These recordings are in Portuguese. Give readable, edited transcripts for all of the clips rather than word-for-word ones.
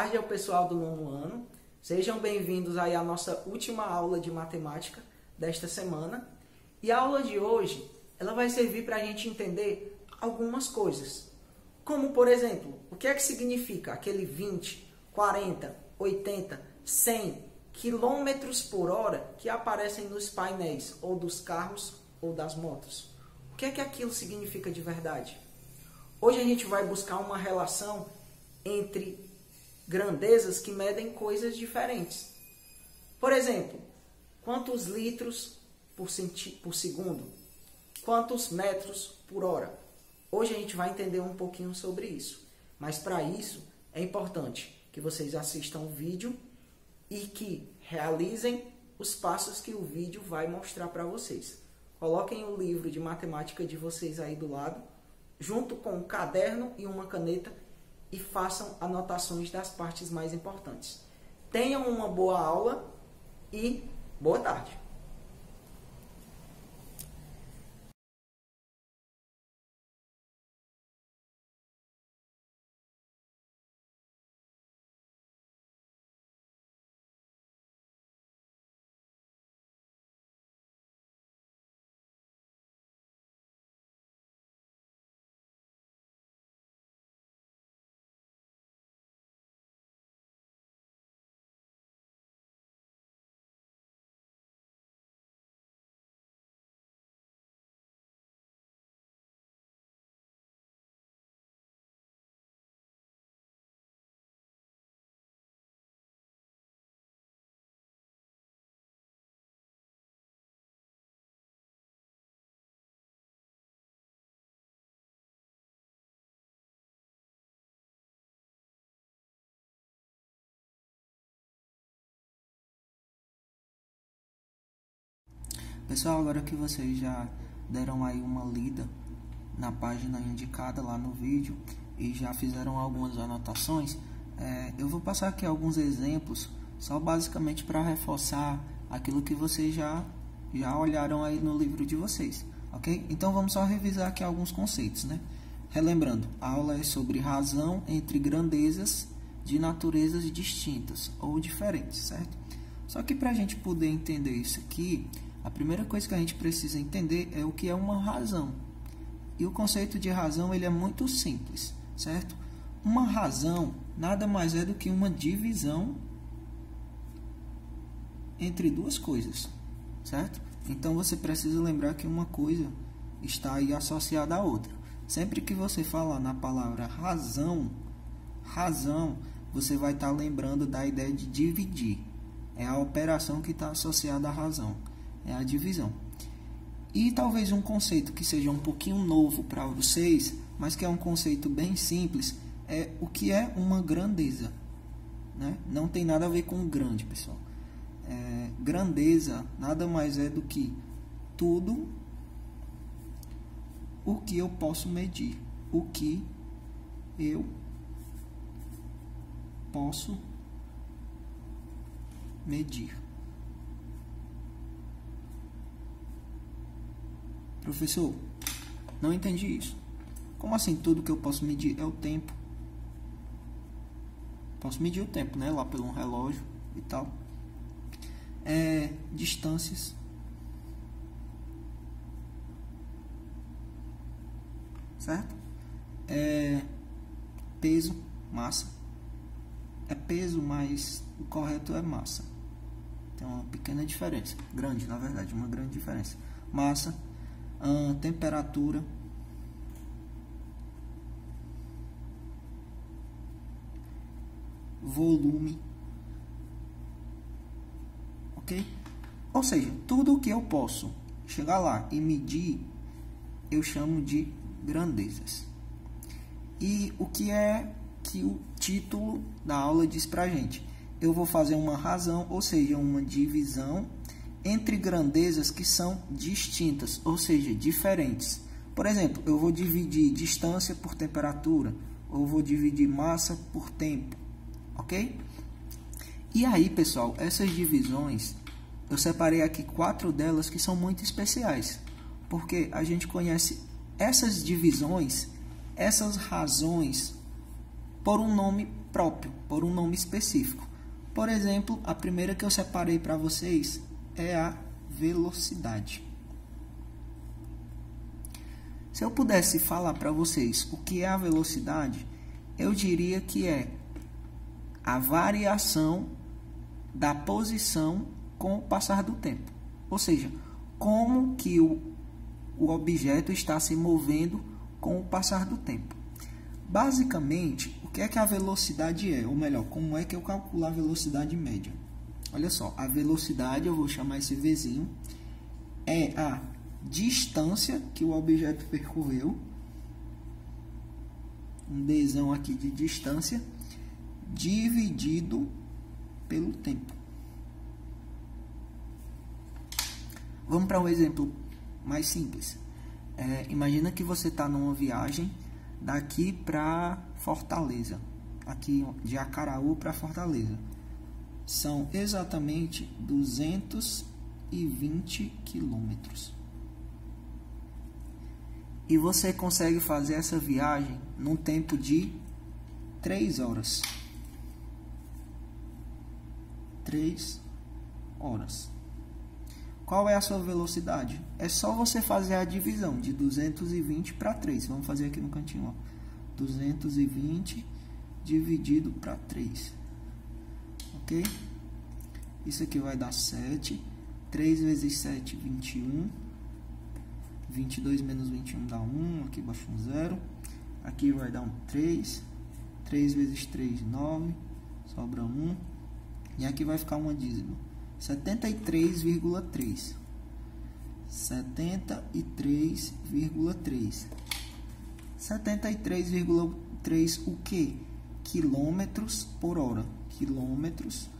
tarde ao pessoal do nono ano. Sejam bem-vindos aí à nossa última aula de matemática desta semana. E a aula de hoje, ela vai servir para a gente entender algumas coisas. Como, por exemplo, o que é que significa aquele 20, 40, 80, 100 quilômetros por hora que aparecem nos painéis ou dos carros ou das motos. O que é que aquilo significa de verdade? Hoje a gente vai buscar uma relação entre grandezas que medem coisas diferentes. Por exemplo, quantos litros por segundo? Quantos metros por hora? Hoje a gente vai entender um pouquinho sobre isso. Mas para isso é importante que vocês assistam o vídeo e que realizem os passos que o vídeo vai mostrar para vocês. Coloquem o livro de matemática de vocês aí do lado, junto com um caderno e uma caneta, e façam anotações das partes mais importantes. Tenham uma boa aula e boa tarde. Pessoal, agora que vocês já deram aí uma lida na página indicada lá no vídeo e já fizeram algumas anotações, eu vou passar aqui alguns exemplos, só basicamente para reforçar aquilo que vocês já olharam aí no livro de vocês, ok? Então vamos só revisar aqui alguns conceitos, né? Relembrando, a aula é sobre razão entre grandezas de naturezas distintas ou diferentes, certo? Só que para a gente poder entender isso aqui, a primeira coisa que a gente precisa entender é o que é uma razão. E o conceito de razão ele é muito simples, certo? Uma razão nada mais é do que uma divisão entre duas coisas, certo? Então você precisa lembrar que uma coisa está aí associada à outra. Sempre que você falar na palavra razão, você vai estar lembrando da ideia de dividir. É a operação que está associada à razão. É a divisão. E talvez um conceito que seja um pouquinho novo para vocês, mas que é um conceito bem simples, é o que é uma grandeza, né? Não tem nada a ver com grande, pessoal. Grandeza nada mais é do que tudo o que eu posso medir. O que eu posso medir. Professor, não entendi isso. Como assim tudo que eu posso medir é o tempo? Posso medir o tempo, né? Lá pelo relógio e tal. Distâncias. Certo? Peso, massa. É peso, mas o correto é massa. Tem uma pequena diferença. Grande, na verdade, uma grande diferença. Massa. Temperatura, volume, ok? Ou seja, tudo que eu posso chegar lá e medir, eu chamo de grandezas. E o que é que o título da aula diz pra gente? Eu vou fazer uma razão, ou seja, uma divisão entre grandezas que são distintas, ou seja, diferentes. Por exemplo, eu vou dividir distância por temperatura, ou vou dividir massa por tempo, ok? E aí, pessoal, essas divisões, eu separei aqui 4 delas que são muito especiais, porque a gente conhece essas divisões, essas razões, por um nome próprio, por um nome específico. Por exemplo, a primeira que eu separei para vocês é a velocidade. Se eu pudesse falar para vocês o que é a velocidade, eu diria que é a variação da posição com o passar do tempo. Ou seja, como que o objeto está se movendo com o passar do tempo. Basicamente, o que é que a velocidade é? Ou melhor, como é que eu calculo a velocidade média? Olha só, a velocidade, eu vou chamar esse Vzinho, é a distância que o objeto percorreu, um Dzão aqui de distância, dividido pelo tempo. Vamos para um exemplo mais simples. Imagina que você está numa viagem daqui para Fortaleza, aqui de Acaraú para Fortaleza. São exatamente 220 quilômetros. E você consegue fazer essa viagem num tempo de 3 horas. 3 horas. Qual é a sua velocidade? É só você fazer a divisão de 220 para 3. Vamos fazer aqui no cantinho, ó. 220 dividido para 3. Ok? Isso aqui vai dar 7. 3 vezes 7, 21. 22 menos 21 dá 1. Aqui baixa um 0. Aqui vai dar um 3. 3 vezes 3, 9. Sobra 1. E aqui vai ficar uma dízima. 73,3. 73,3. 73,3 o que? Quilômetros por hora. Quilômetros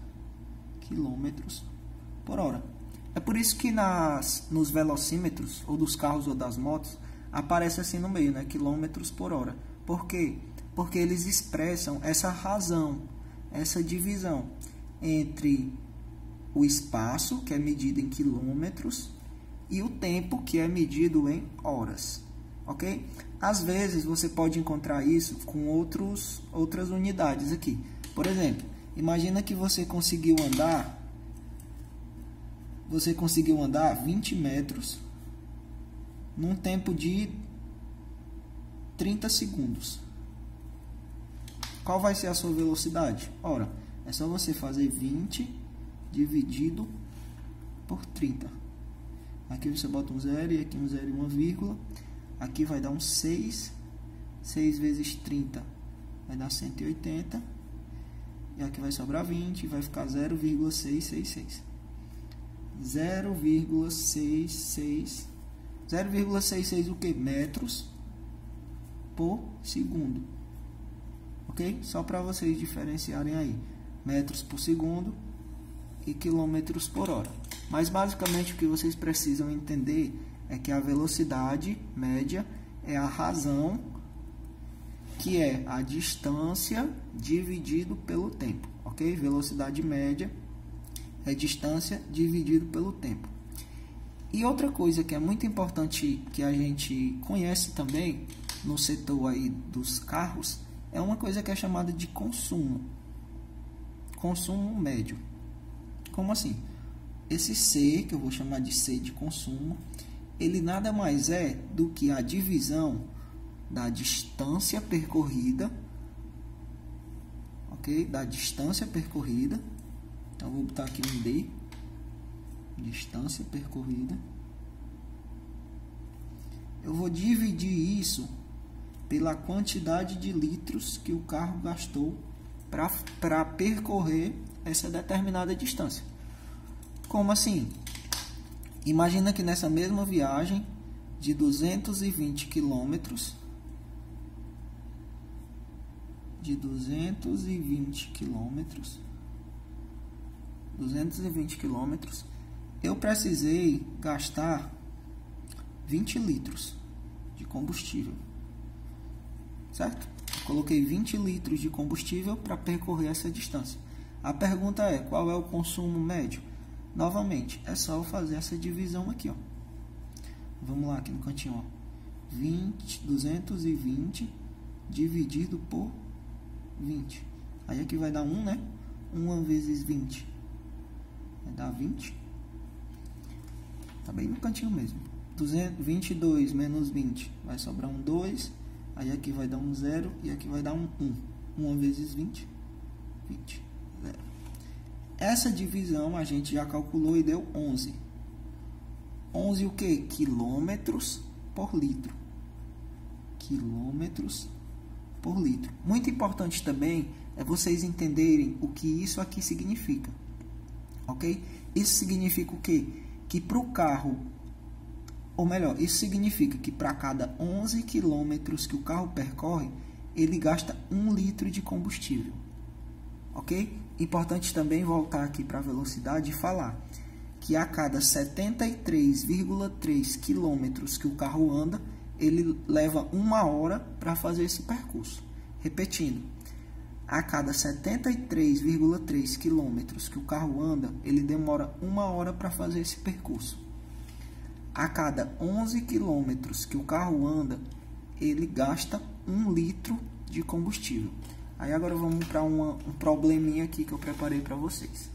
por hora. É por isso que nos velocímetros, ou dos carros ou das motos, aparece assim no meio, né? Quilômetros por hora. Por quê? Porque eles expressam essa razão, essa divisão entre o espaço, que é medido em quilômetros, e o tempo, que é medido em horas. Ok? Às vezes você pode encontrar isso com outras unidades aqui. Por exemplo, imagina que você conseguiu andar 20 metros num tempo de 30 segundos. Qual vai ser a sua velocidade? Ora, é só você fazer 20 dividido por 30. Aqui você bota um 0 e aqui um 0 e uma vírgula. Aqui vai dar um 6. 6 vezes 30 vai dar 180. E aqui vai sobrar 20 e vai ficar 0,666. 0,66 o que? Metros por segundo. Ok? Só para vocês diferenciarem aí. Metros por segundo e quilômetros por hora. Mas basicamente o que vocês precisam entender é que a velocidade média é a razão, que é a distância dividido pelo tempo, ok? Velocidade média é distância dividido pelo tempo. E outra coisa que é muito importante, que a gente conhece também no setor aí dos carros, é uma coisa que é chamada de consumo médio. Como assim? Esse C, que eu vou chamar de C de consumo, ele nada mais é do que a divisão da distância percorrida, ok? Da distância percorrida. Então, vou botar aqui um D, distância percorrida. Eu vou dividir isso pela quantidade de litros que o carro gastou para percorrer essa determinada distância. Como assim? Imagina que nessa mesma viagem de 220 quilômetros, eu precisei gastar 20 litros de combustível, certo? Eu coloquei 20 litros de combustível para percorrer essa distância. A pergunta é, qual é o consumo médio? Novamente, é só fazer essa divisão aqui, ó. Vamos lá, aqui no cantinho, ó. 220 dividido por 20. Aí aqui vai dar 1, né? 1 vezes 20 vai dar 20. Tá bem no cantinho mesmo. 22 menos 20 vai sobrar um 2. Aí aqui vai dar um 0 e aqui vai dar um 1. 1 vezes 20, 20. 0. Essa divisão a gente já calculou e deu 11. 11 o quê? Quilômetros por litro. Quilômetros por litro. Muito importante também é vocês entenderem o que isso aqui significa. Ok? Isso significa o quê? Que para o carro, ou melhor, isso significa que para cada 11 quilômetros que o carro percorre, ele gasta 1 litro de combustível. Ok? Importante também voltar aqui para a velocidade e falar que a cada 73,3 quilômetros que o carro anda, ele leva 1 hora para fazer esse percurso. Repetindo, a cada 73,3 quilômetros que o carro anda, ele demora 1 hora para fazer esse percurso. A cada 11 quilômetros que o carro anda, ele gasta 1 litro de combustível. Aí agora vamos para um probleminha aqui que eu preparei para vocês.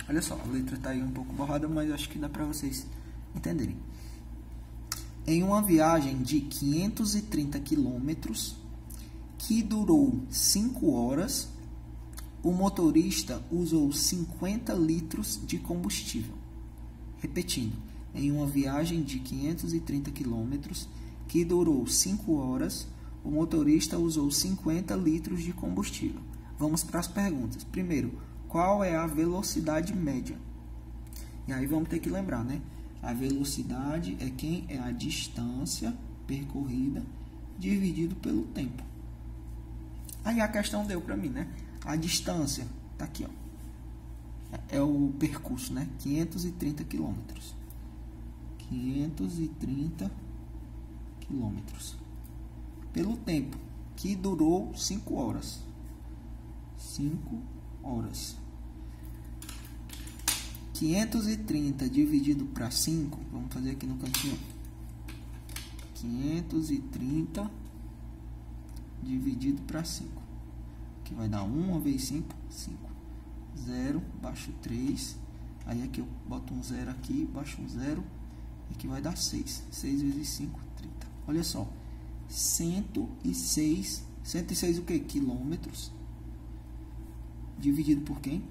Olha só, a letra está aí um pouco borrada, mas acho que dá para vocês entenderem. Em uma viagem de 530 quilômetros, que durou 5 horas, o motorista usou 50 litros de combustível. Repetindo, em uma viagem de 530 quilômetros, que durou 5 horas, o motorista usou 50 litros de combustível. Vamos para as perguntas. Primeiro, qual é a velocidade média? E aí vamos ter que lembrar, né? A velocidade é a distância percorrida dividido pelo tempo. Aí a questão deu para mim, né? A distância tá aqui, ó. É o percurso, né? 530 quilômetros. 530 quilômetros. Pelo tempo, que durou 5 horas. 5 horas. 530 dividido para 5, vamos fazer aqui no cantinho. 530 dividido para 5. Aqui vai dar 1 vezes 5, 5. 0, baixo 3. Aí aqui eu boto um 0 aqui, baixo um 0. Aqui vai dar 6. 6 vezes 5, 30. Olha só. 106 o quê? Quilômetros. Dividido por quem?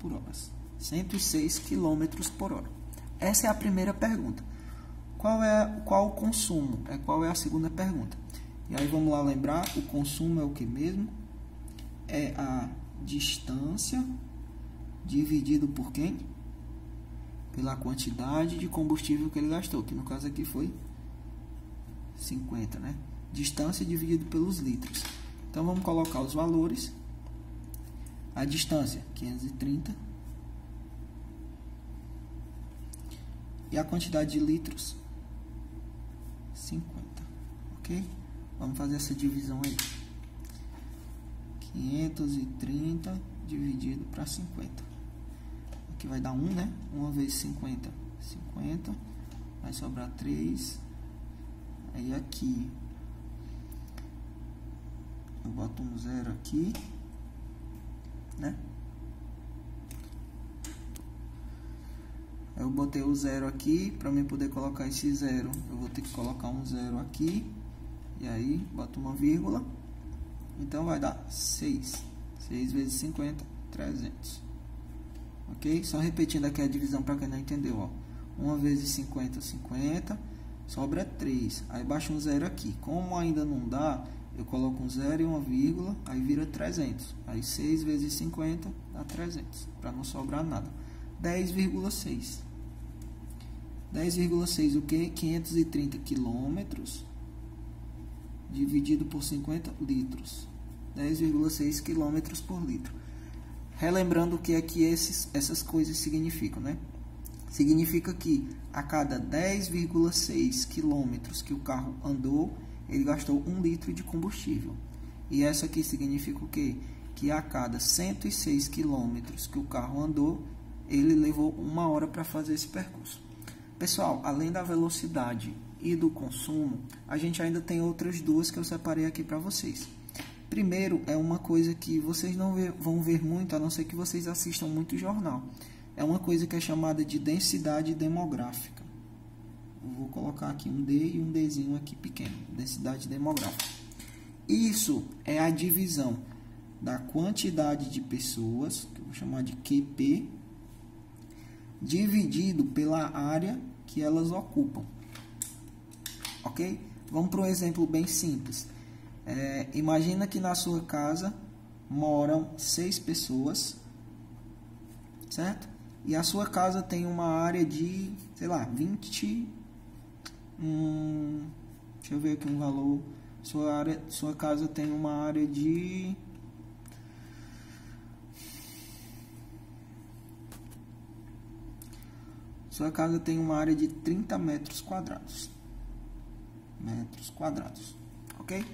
Por horas. 106 quilômetros por hora. Essa é a primeira pergunta. Qual o consumo? Qual é a segunda pergunta? E aí vamos lá lembrar, o consumo é o que mesmo? É a distância dividido por quem? Pela quantidade de combustível que ele gastou, que no caso aqui foi 50, né? Distância dividido pelos litros. Então vamos colocar os valores. A distância, 530. E a quantidade de litros, 50. Ok? Vamos fazer essa divisão aí. 530 dividido para 50. Aqui vai dar 1, né? 1 vezes 50, 50. Vai sobrar 3. Aí aqui eu boto um 0 aqui, né? Eu botei o 0 aqui, para mim poder colocar esse 0, eu vou ter que colocar um 0 aqui, e aí boto uma vírgula, então vai dar 6, 6 vezes 50, 300, ok? Só repetindo aqui a divisão para quem não entendeu, ó, 1 vezes 50, 50, sobra 3, aí baixo um 0 aqui, como ainda não dá, eu coloco um 0 e uma vírgula, aí vira 300, aí 6 vezes 50 dá 300, para não sobrar nada. 10,6. 10,6 o que? 530 quilômetros dividido por 50 litros. 10,6 quilômetros por litro. Relembrando o que é que essas coisas significam, né? Significa que a cada 10,6 quilômetros que o carro andou, ele gastou 1 litro de combustível. E essa aqui significa o quê? Que a cada 106 quilômetros que o carro andou, ele levou 1 hora para fazer esse percurso. Pessoal, além da velocidade e do consumo, a gente ainda tem outras duas que eu separei aqui para vocês. Primeiro, é uma coisa que vocês não vão ver muito, a não ser que vocês assistam muito jornal. É uma coisa que é chamada de densidade demográfica. Eu vou colocar aqui um D e um Dzinho aqui pequeno, densidade demográfica. Isso é a divisão da quantidade de pessoas, que eu vou chamar de QP, dividido pela área que elas ocupam. Ok? Vamos para um exemplo bem simples. Imagina que na sua casa moram 6 pessoas, certo? E a sua casa tem uma área de, sei lá, 20... deixa eu ver aqui um valor. Sua casa tem uma área de... Sua casa tem uma área de 30 metros quadrados. Ok?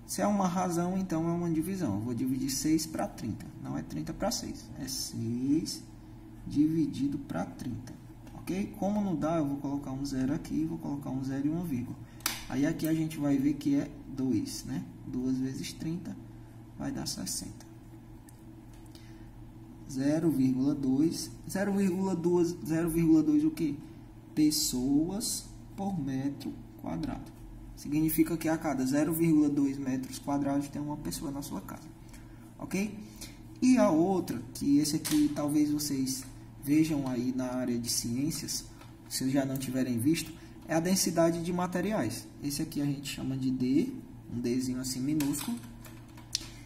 Se é uma razão, então é uma divisão. Eu vou dividir 6 para 30. Não é 30 para 6. É 6 dividido para 30. Ok? Como não dá, eu vou colocar um 0 aqui. Vou colocar um 0 e uma vírgula. Aí aqui a gente vai ver que é 2, né? 2 vezes 30 vai dar 60. 0,2 o que? Pessoas por metro quadrado. Significa que a cada 0,2 metros quadrados tem uma pessoa na sua casa. Ok? E a outra, que esse aqui talvez vocês vejam aí na área de ciências, se já não tiverem visto, é a densidade de materiais. Esse aqui a gente chama de D, um Dzinho assim minúsculo.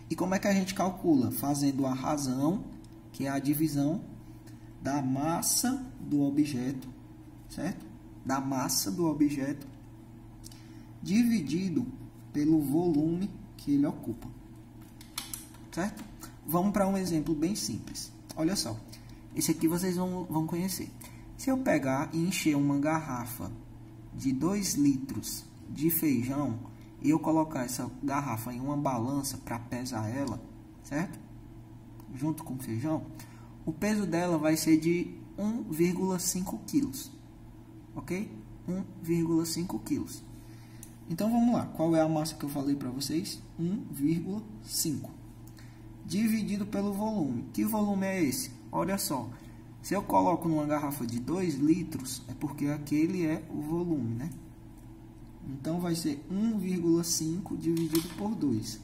E como é que a gente calcula? Fazendo a razão, que é a divisão da massa do objeto, certo? Da massa do objeto dividido pelo volume que ele ocupa, certo? Vamos para um exemplo bem simples. Olha só, esse aqui vocês vão conhecer. Se eu pegar e encher uma garrafa de 2 litros de feijão e eu colocar essa garrafa em uma balança para pesar ela, certo? Junto com o feijão, o peso dela vai ser de 1,5 quilos, ok? 1,5 quilos. Então vamos lá, qual é a massa que eu falei para vocês? 1,5 dividido pelo volume. Que volume é esse? Olha só, se eu coloco numa garrafa de 2 litros, é porque aquele é o volume, né? Então vai ser 1,5 dividido por 2.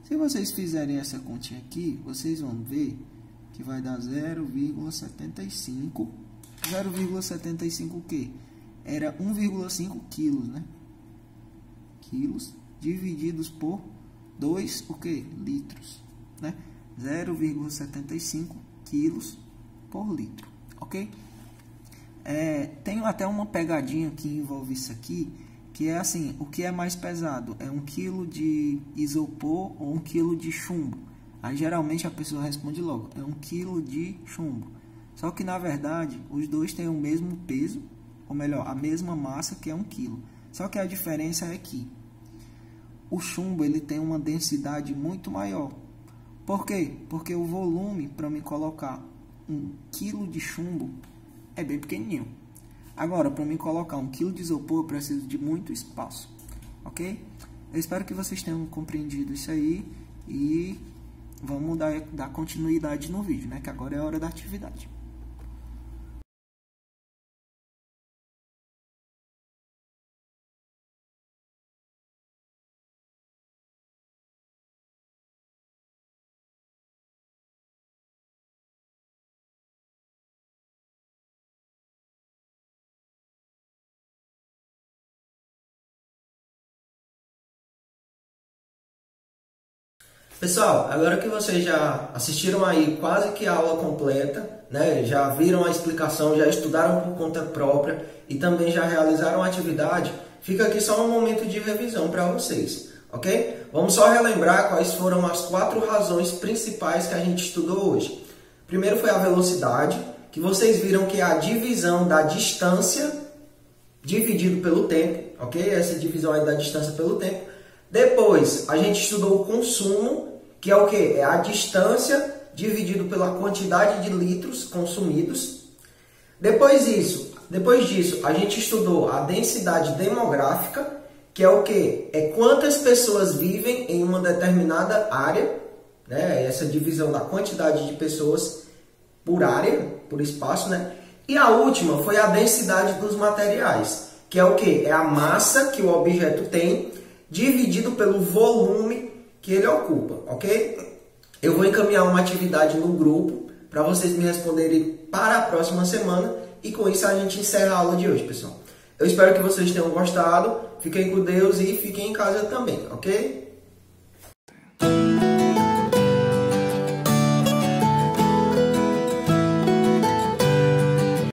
Se vocês fizerem essa continha aqui, vocês vão ver que vai dar 0,75. 0,75 o quê? Era 1,5 quilos, né? Quilos divididos por 2, o quê? Litros, né? 0,75 quilos por litro, ok? Tem até uma pegadinha que envolve isso aqui, que é assim, o que é mais pesado? É 1 quilo de isopor ou 1 quilo de chumbo? Aí geralmente a pessoa responde logo, é 1 quilo de chumbo. Só que na verdade, os dois têm o mesmo peso, ou melhor, a mesma massa, que é 1 quilo. Só que a diferença é que o chumbo ele tem uma densidade muito maior. Por quê? Porque o volume para me colocar 1 quilo de chumbo é bem pequenininho. Agora, para me colocar 1 quilo de isopor, eu preciso de muito espaço, ok? Eu espero que vocês tenham compreendido isso aí e vamos dar continuidade no vídeo, né? Que agora é a hora da atividade. Pessoal, agora que vocês já assistiram aí quase que a aula completa, né? Já viram a explicação, já estudaram por conta própria e também já realizaram a atividade, fica aqui só um momento de revisão para vocês, ok? Vamos só relembrar quais foram as 4 razões principais que a gente estudou hoje. Primeiro foi a velocidade, que vocês viram que é a divisão da distância dividido pelo tempo, ok? Essa divisão aí da distância pelo tempo. Depois, a gente estudou o consumo, que é o quê? É a distância dividido pela quantidade de litros consumidos. Depois disso, Depois disso, a gente estudou a densidade demográfica, que é o quê? É quantas pessoas vivem em uma determinada área, né? Essa divisão da quantidade de pessoas por área, por espaço, né? E a última foi a densidade dos materiais, que é o quê? É a massa que o objeto tem dividido pelo volume que ele ocupa, ok? Eu vou encaminhar uma atividade no grupo para vocês me responderem para a próxima semana e com isso a gente encerra a aula de hoje, pessoal. Eu espero que vocês tenham gostado, fiquem com Deus e fiquem em casa também, ok?